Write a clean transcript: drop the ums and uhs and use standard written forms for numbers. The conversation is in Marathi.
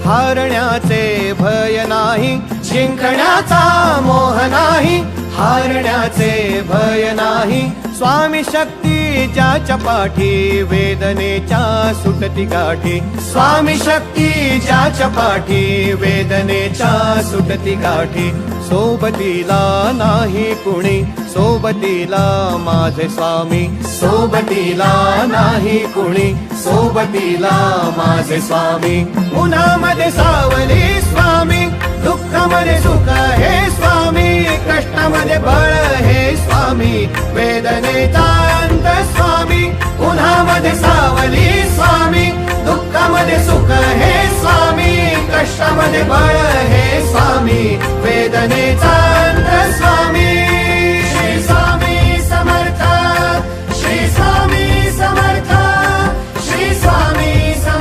हारण्याचे भय नाही, जिंकण्याचा मोह नाही, हारण्याचे भय नाही। स्वामी शक्ती ज्याच्या पाठी, वेदनेच्या सुटती गाठी। स्वामी शक्ती ज्याच्या पाठी, वेदनेच्या सुटती गाठी। सोबतीला नाही कुणी, सोबतीला माझे स्वामी, सोबतीला नाही कुणी, सोबतीला माझे स्वामी। उन्हामध्ये सावली स्वामी, दुःखामध्ये सुख हे स्वामी, कष्टामध्ये बळ हे स्वामी, वेदनेचा अंत स्वामी। उन्हामध्ये सावली स्वामी,